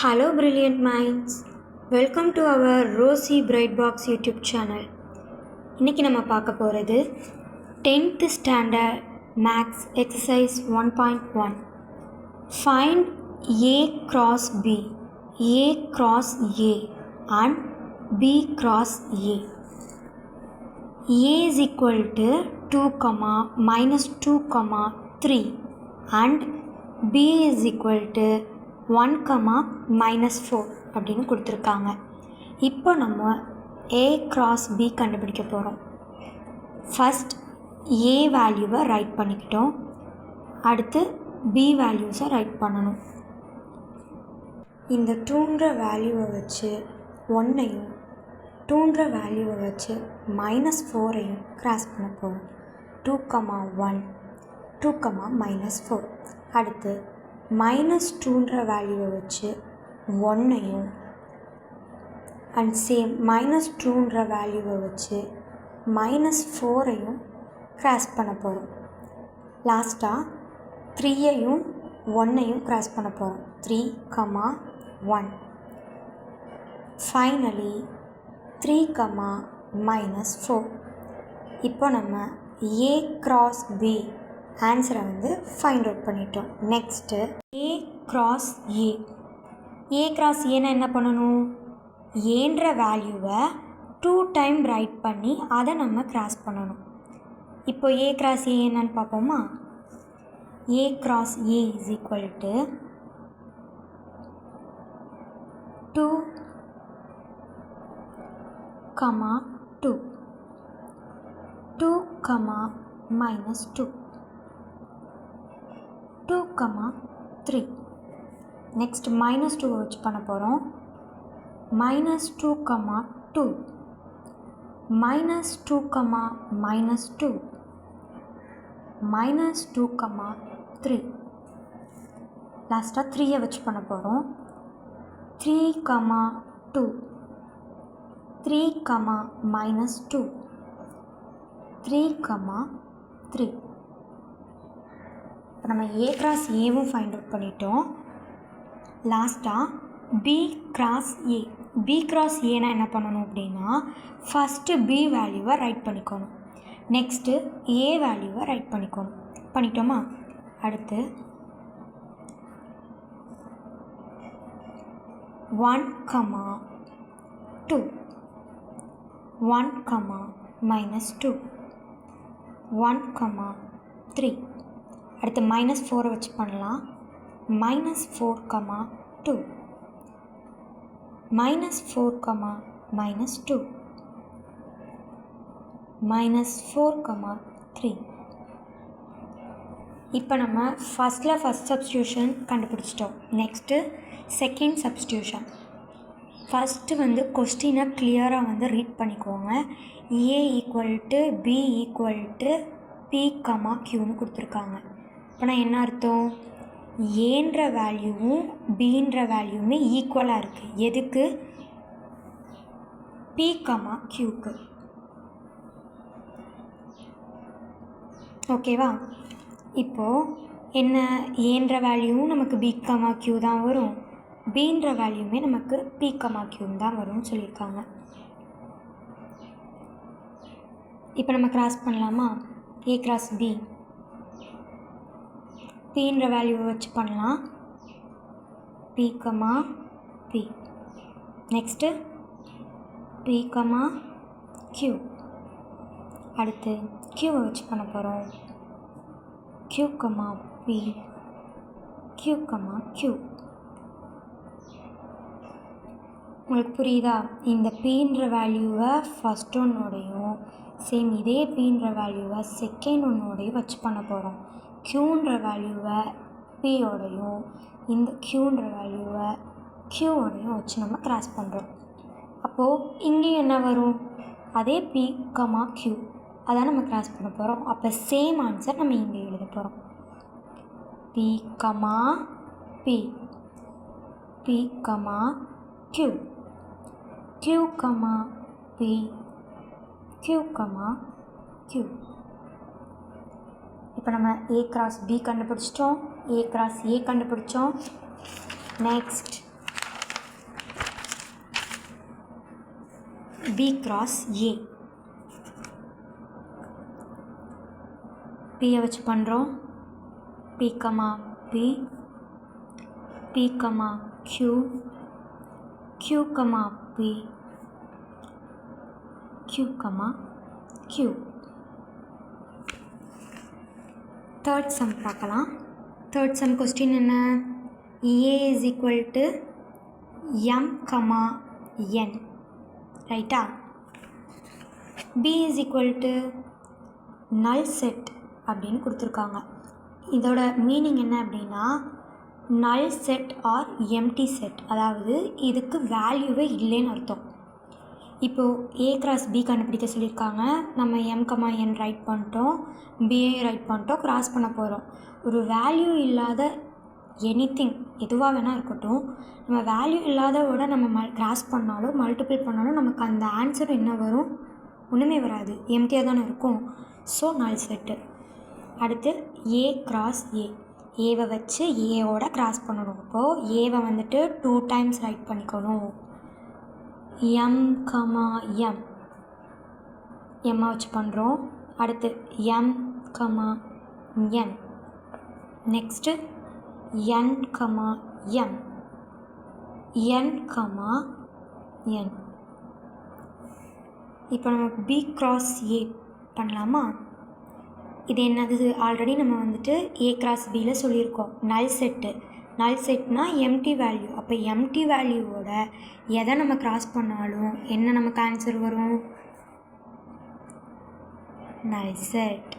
Hello brilliant minds, welcome to our Rosy Bright Box YouTube channel. இன்னைக்கு நம்ம பார்க்க போகிறது 10th standard maths exercise 1.1. Find A cross B, A cross A and B cross A. A is equal to 2, minus 2, 3 and B is equal to 1, minus 4 அப்படின்னு கொடுத்துருக்காங்க. இப்போ நம்ம A cross B கண்டுபிடிக்க போகிறோம். ஃபஸ்ட் A வேல்யூவை right பண்ணிக்கிட்டோம், அடுத்து B வேல்யூஸை ரைட் பண்ணணும். இந்த 2ன்ற வேல்யூவை வச்சு 1ஐயும் 2ன்ற வேல்யூவை வச்சு மைனஸ் 4ஐயும் கிராஸ் பண்ண போகிறோம். 2, 1, 2, minus 4. அடுத்து மைனஸ் 2ன்ற வேல்யூவை வச்சு 1ஐயும் அண்ட் சேம் மைனஸ் 2ன்ற வேல்யூவை வச்சு மைனஸ் 4ஐயும் கிராஸ் பண்ண போகிறோம். லாஸ்ட்டாக 3ஐயும் 1ஐயும் கிராஸ் பண்ண போகிறோம். 3, 1. Finally 3, minus 4. இப்போ நம்ம A cross B ஆன்சரை ஃபைண்ட் அவுட் பண்ணிட்டோம். Next A cross A. A cross Aனா என்ன பண்ணணும்? ஏன்ற வேல்யூவை 2 டைம் ரைட் பண்ணி அதை நம்ம கிராஸ் பண்ணணும். இப்போ A cross A என்னன்னு பார்ப்போமா? A cross A is equal to 2, 2, 2, minus 2, 2, 3. Next minus 2 வச்சு பண்ண போகிறோம். minus 2, 2, minus 2, minus 2, minus 2, 3. லாஸ்ட்டாக 3ஐ வச்சு பண்ண போகிறோம். 3, 2, 3, minus 2, 3, 3. இப்போ நம்ம A cross Aவும் ஃபைண்ட் அவுட் பண்ணிட்டோம். லாஸ்ட்டாக B cross A. B cross Aனா என்ன பண்ணணும் அப்படின்னா, ஃபஸ்ட்டு B வேல்யூவை ரைட் பண்ணிக்கணும், நெக்ஸ்ட்டு A வேல்யூவை ரைட் பண்ணிக்கணும். பண்ணிட்டோமா? அடுத்து 1, 2, 1, minus 2, 1, 3. அடுத்து மைனஸ் 4 வச்சு பண்ணலாம். minus 4, 2, minus 4, minus 2, minus 4, 3. இப்போ நம்ம ஃபஸ்ட் சப்ஸ்டியூஷன் கண்டுபிடிச்சிட்டோம். Next second substitution. ஃபஸ்ட்டு கொஸ்டினை கிளியராக ரீட் பண்ணிக்கோங்க. A equal to B equal to P, Qன்னு கொடுத்துருக்காங்க. அப்போனா என்ன அர்த்தம்? ஏன்ற வேல்யூவும் Bன்ற வேல்யூவுமே ஈக்குவலாக இருக்குது. எதுக்கு? P, Qக்கு. ஓகேவா? இப்போது என்ன, ஏன்ற வேல்யூவும் நமக்கு B, Q தான் வரும், Bன்ற வேல்யூமே நமக்கு P, Q தான் வரும்னு சொல்லியிருக்காங்க. இப்போ நம்ம கிராஸ் பண்ணலாமா? A cross B. Pன்ற வேல்யூவை வச்சு பண்ணலாம். P, P. Next P, Q. அடுத்து Qவை வச்சு பண்ண போகிறோம். Q, P, Q, Q. உங்களுக்கு புரியுதா? இந்த Pன்ற வேல்யூவை ஃபஸ்ட் ஒன்னோடையும் சேம் இதே Pன்ற வேல்யூவை செகண்ட் ஒன்னோடையும் வச்சு பண்ண போகிறோம். Qன்ற வேல்யூவை Pயோடையும் இந்த Qன்ற வேல்யூவை Qவோடையும் வச்சு நம்ம கிராஸ் பண்ணுறோம். அப்போது இங்கேயும் என்ன வரும்? அதே P, Q அதான் நம்ம கிராஸ் பண்ண போகிறோம். அப்போ சேம் ஆன்சர் நம்ம இங்கே எழுத போகிறோம். P, P, P, Q, Q, P, Q, Q. இப்போ நம்ம A cross B கண்டுபிடிச்சிட்டோம், A cross A கண்டுபிடிச்சோம். Next B cross A. பியை வச்சு பண்ணுறோம். B comma B, B comma Q, Q comma B, Q comma Q. Third sum பார்க்கலாம். Third sum question என்ன? A is equal to M comma N, ரைட்டா? B is equal to null set அப்படின்னு கொடுத்துருக்காங்க. இதோட meaning என்ன அப்படின்னா நல் set R empty set, அதாவது இதுக்கு வேல்யூவே இல்லைன்னு அர்த்தம். இப்போது ஏ கிராஸ் பி கண்டுபிடிக்க சொல்லியிருக்காங்க. நம்ம எம் கமா என் ரைட் பண்ணிட்டோம், பிஏ ரைட் பண்ணிட்டோம், கிராஸ் பண்ண போகிறோம். ஒரு வேல்யூ இல்லாத எனிதிங் எதுவாக வேணால் இருக்கட்டும், நம்ம வேல்யூ இல்லாதவோட நம்ம கிராஸ் பண்ணாலும் மல்டிபிள் பண்ணாலும் நமக்கு அந்த ஆன்சர் என்ன வரும்? ஒன்றுமே வராது, எம்டியாக தானே இருக்கும். ஸோ நல் செட்டு. அடுத்து ஏ கிராஸ் ஏ, ஏவை வச்சு ஏவோட கிராஸ் பண்ணணும். அப்போது ஏவை வந்துட்டு 2 டைம்ஸ் ரைட் பண்ணிக்கணும். எம் கமா எம், எம்மை வச்சு பண்ணுறோம். அடுத்து எம் கமா என், நெக்ஸ்ட்டு என் கமா எம், என் கமா என். இப்போ நம்ம பி கிராஸ் ஏ பண்ணலாமா? இது என்னது? ஆல்ரெடி நம்ம வந்துட்டு ஏ கிராஸ் பியில் சொல்லியிருக்கோம், நல் செட்டு. நல் செட்னா எம்டி வேல்யூ. அப்போ எம்டி வேல்யூவோட எதை நம்ம கிராஸ் பண்ணாலும் என்ன நமக்கு ஆன்சர் வரும்? நல் செட்.